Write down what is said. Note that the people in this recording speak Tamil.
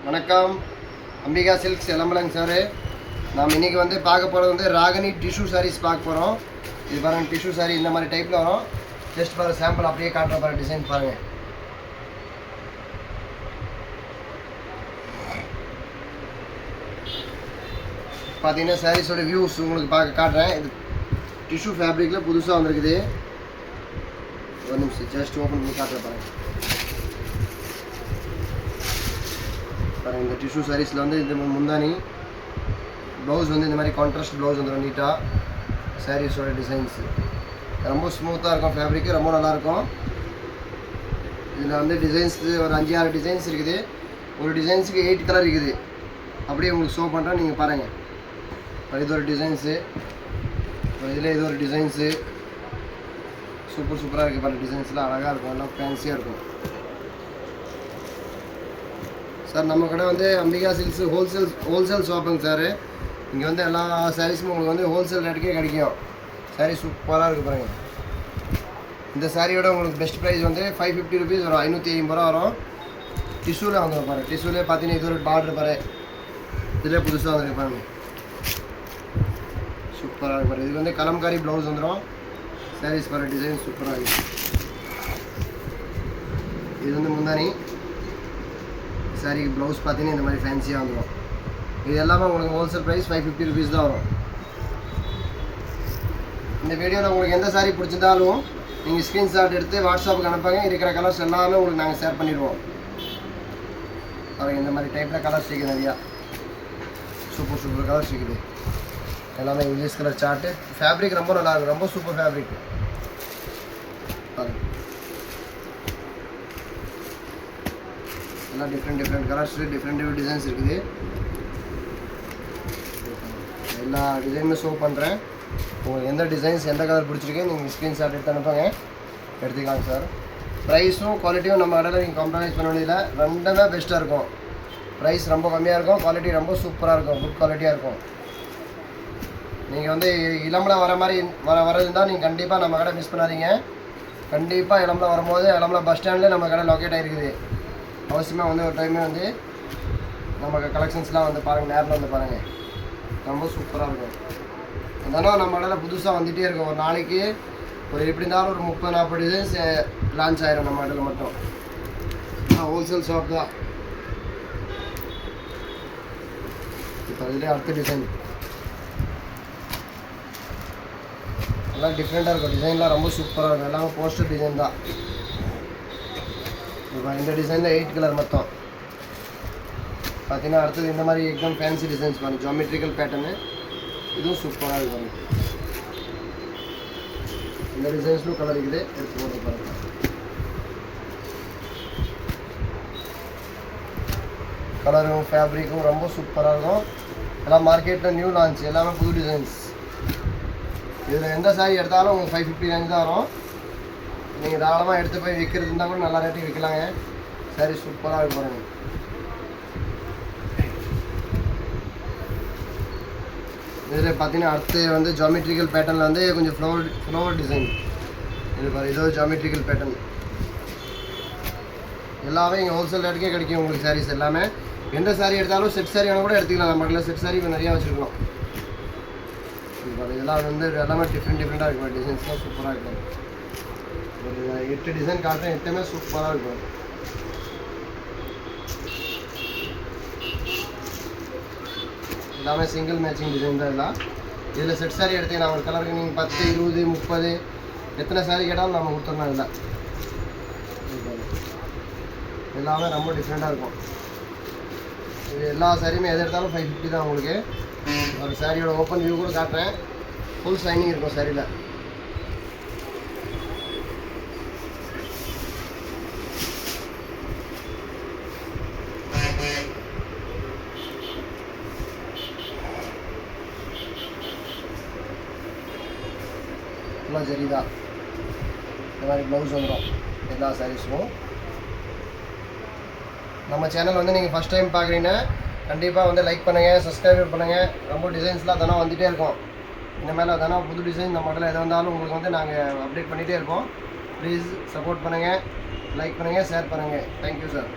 வணக்கம், அம்பிகா சில்க்ஸ் எலம்பலங்க சார். நாம் இன்றைக்கி வந்து பார்க்க போகிறது வந்து ராகினி டிஷ்யூ சாரீஸ் பார்க்க போகிறோம். இது பாருங்கள், டிஷ்யூ சாரீ இந்த மாதிரி டைப்பில் வரும். ஜஸ்ட் பாருங்கள், சாம்பிள் அப்படியே காட்டுற பாருங்கள், டிசைன் பாருங்கள். பார்த்தீங்கன்னா சாரீஸோட வியூஸ் உங்களுக்கு காட்டுறேன். இது டிஷ்யூ ஃபேப்ரிக்கில் புதுசாக வந்திருக்குது. ஒரு நிமிஷம் ஜஸ்ட் ஓப்பன் பண்ணி காட்டுற பாருங்கள். பாருங்கள், இந்த டிஷ்யூ சாரீஸில் வந்து இந்த முந்தானி ப்ளவுஸ் வந்து இந்த மாதிரி கான்ட்ராஸ்ட் ப்ளவுஸ் வந்துடும் நீட்டாக. சாரீஸோட டிசைன்ஸு ரொம்ப ஸ்மூத்தாக இருக்கும், ஃபேப்ரிக்கு ரொம்ப நல்லாயிருக்கும். இதில் வந்து டிசைன்ஸு ஒரு 5-6 டிசைன்ஸ் இருக்குது. ஒரு டிசைன்ஸுக்கு 8 கலர் இருக்குது. அப்படியே உங்களுக்கு ஷோ பண்ணுறேன், நீங்கள் பாருங்கள். இது ஒரு டிசைன்ஸு, இதில் இது ஒரு டிசைன்ஸு. சூப்பராக இருக்குது பாருங்கள். டிசைன்ஸ்லாம் அழகாக இருக்கும், எல்லாம் ஃபேன்சியாக இருக்கும். சார், நம்ம கடை வந்து அம்பிகா சில்க்ஸ் ஹோல்சேல் ஷாப்புங்க சார். இங்கே வந்து எல்லா சாரீஸும் உங்களுக்கு வந்து ஹோல்சேல் ரேட்டுக்கே கிடைக்கும். சாரீ சூப்பராக இருக்குது பாருங்கள். இந்த சாரியோட உங்களுக்கு பெஸ்ட் ப்ரைஸ் வந்து 550 ருபீஸ் வரும், 550 ரூபா வரும். டிஷ்யூவில் வந்துடும் பாருங்கள். டிஷ்யூலே பார்த்தீங்கன்னா இது ஒரு பார்டர் பாரு, இதிலே புதுசாக வந்துருக்கு பாருங்கள். சூப்பராக இருக்கு பாருங்கள். இது வந்து கலம்காரி ப்ளவுஸ் வந்துடும். சாரீஸ் பாருங்கள், டிசைன் சூப்பராக இருக்குது. இது வந்து முந்தானி சாரிக்கு ப்ளவுஸ் பார்த்தீங்கன்னா இந்த மாதிரி ஃபேன்சியாக வந்துடும். இது எல்லாமே உங்களுக்கு ஹோல்சேல் ப்ரைஸ் 550 ருபீஸ் தான் வரும். இந்த வீடியோவில் உங்களுக்கு எந்த சாரீ பிடிச்சிருந்தாலும் நீங்கள் ஸ்க்ரீன்ஷாட் எடுத்து வாட்ஸ்அப்புக்கு அனுப்புங்க. இருக்கிற கலர்ஸ் எல்லாமே உங்களுக்கு நாங்கள் ஷேர் பண்ணிடுவோம். பாருங்கள், இந்த மாதிரி டைப்பில் கலர்ஸ் இருக்குது நிறையா. சூப்பர் கலர்ஸ் இருக்குது. எல்லாமே இங்கிலீஷ் கலர் சார்ட்டு. ஃபேப்ரிக் ரொம்ப நல்லாயிருக்கும், ரொம்ப சூப்பர் ஃபேப்ரிக். பாருங்கள், எல்லாம் டிஃப்ரெண்ட் கலர்ஸ், டிஃப்ரெண்ட் டிசைன்ஸ் இருக்குது. எல்லா டிசைனுமே ஷோ பண்ணுறேன். உங்களுக்கு எந்த டிசைன்ஸ் எந்த கலர் பிடிச்சிருக்கேன் நீங்கள் ஸ்க்ரீன்ஷாட் எடுத்து அனுப்புங்க, எடுத்துக்கலாங்க சார். ப்ரைஸும் குவாலிட்டியும் நம்ம கடையில் நீங்கள் காம்ப்ரமைஸ் பண்ண வேண்டியதில்லை. ரெண்டுமே பெஸ்ட்டாக இருக்கும். ப்ரைஸ் ரொம்ப கம்மியாக இருக்கும், குவாலிட்டி ரொம்ப சூப்பராக இருக்கும், குட் குவாலிட்டியாக இருக்கும். நீங்கள் வந்து இளம்பில் வர மாதிரி வரதுதான் நீங்கள் கண்டிப்பாக நம்ம கடை மிஸ் பண்ணாதீங்க. கண்டிப்பாக இளம்பில் வரும்போது இளம்பில் பஸ் ஸ்டாண்ட்லேயே நம்ம கடை லொக்கேட் ஆகிருக்குது. அவசியமாக வந்து ஒரு டைமே வந்து நமக்கு கலெக்ஷன்ஸ்லாம் வந்து பாருங்கள், நேரில் வந்து பாருங்கள். ரொம்ப சூப்பராக இருக்கும். அதனால் நம்ம கடையில் புதுசாக வந்துகிட்டே இருக்கும். ஒரு நாளைக்கு ஒரு எப்படி இருந்தாலும் ஒரு 30-40 டிசைன்ஸ் லான்ச் ஆகிடும் நம்ம கடையில் மட்டும். ஹோல்சேல் ஷாப் தான். இப்போ இதிலே அடுத்த டிசைன் எல்லாம் டிஃப்ரெண்ட்டாக இருக்கும். டிசைன்லாம் ரொம்ப சூப்பராக இருக்கும். எல்லாமே போஸ்டர் டிசைன் தான். இப்போ இந்த டிசைனில் 8 கலர் மொத்தம் பார்த்தீங்கன்னா. அடுத்தது இந்த மாதிரி எக்தம் ஃபேன்சி டிசைன்ஸ் பாருங்கள், ஜியோமெட்ரிக்கல் பேட்டர்னு. இதுவும் சூப்பராக இருக்கும். இந்த டிசைன்ஸ்லும் கலர் இருக்குது, எடுத்து போட்டு பாருங்கள். கலரும் ஃபேப்ரிக்கும் ரொம்ப சூப்பராக இருக்கும். எல்லாம் மார்க்கெட்டில் நியூ லான்ச், எல்லாமே புது டிசைன்ஸ். இதில் எந்த சாரீ எடுத்தாலும் உங்களுக்கு 550 ரேஞ்ச் தான் வரும். நீங்கள் தாராளமாக எடுத்து போய் விற்கிறது இருந்தால் கூட நல்லா ரேட்டுக்கு விற்கலாங்க. சாரீ சூப்பராக இருக்கு பாருங்கள். இதில் பார்த்தீங்கன்னா அடுத்து வந்து ஜியோமெட்ரிக்கல் பேட்டர்னில் வந்து கொஞ்சம் ஃப்ளவர் டிசைன். இது பாரு, இதோ ஜியோமெட்ரிக்கல் பேட்டர்ன். எல்லாமே இங்கே ஹோல்சேல் ரேட்டுக்கே கிடைக்கும் உங்களுக்கு சாரீஸ் எல்லாமே. எந்த சாரீ எடுத்தாலும் செட் சாரீ வேணும் கூட எடுத்துக்கலாம். நம்ம கடையில் செட் சாரீ இப்போ நிறையா வச்சுருக்கோம். இது பாரு, இதெல்லாம் வந்து எல்லாமே டிஃப்ரெண்ட்டாக இருக்கும். டிசைன்ஸ்லாம் சூப்பராக இருக்கும். ஒரு 8 டிசைன் காட்டுறேன், 8மே சூப்பராக இருக்கும். எல்லாமே சிங்கிள் மேட்சிங் டிசைன் தான். எல்லாம் இதில் செட் சாரீ எடுத்தீங்கன்னா ஒரு கலருக்கு நீங்கள் 10, 20, 30 எத்தனை சாரீ கேட்டாலும் நம்ம கொடுத்துடலாம். இல்லை, எல்லாமே ரொம்ப டிஃப்ரெண்ட்டாக இருக்கும். இது எல்லா சாரியுமே எது எடுத்தாலும் 550 தான் உங்களுக்கு. ஒரு சாரியோட ஓப்பன் வியூ கூட காட்டுறேன். ஃபுல் ஷைனிங் இருக்கும் சாரியில். ஃபுல்லாக சரிதான். இந்த மாதிரி ப்ளவுஸ் வந்துடும் எல்லா சாரீஸும். நம்ம சேனல் வந்து நீங்கள் ஃபஸ்ட் டைம் பார்க்குறீங்கன்னா கண்டிப்பாக வந்து லைக் பண்ணுங்கள், சப்ஸ்கிரைப் பண்ணுங்கள். ரொம்ப டிசைன்ஸ்லாம் தினம் வந்துகிட்டே இருக்கும். இனிமேல் தினம் புது டிசைன் நம்ம கடையில் எது வந்தாலும் உங்களுக்கு வந்து நாங்கள் அப்டேட் பண்ணிகிட்டே இருப்போம். ப்ளீஸ் சப்போர்ட் பண்ணுங்கள், லைக் பண்ணுங்கள், ஷேர் பண்ணுங்கள். Thank you sir.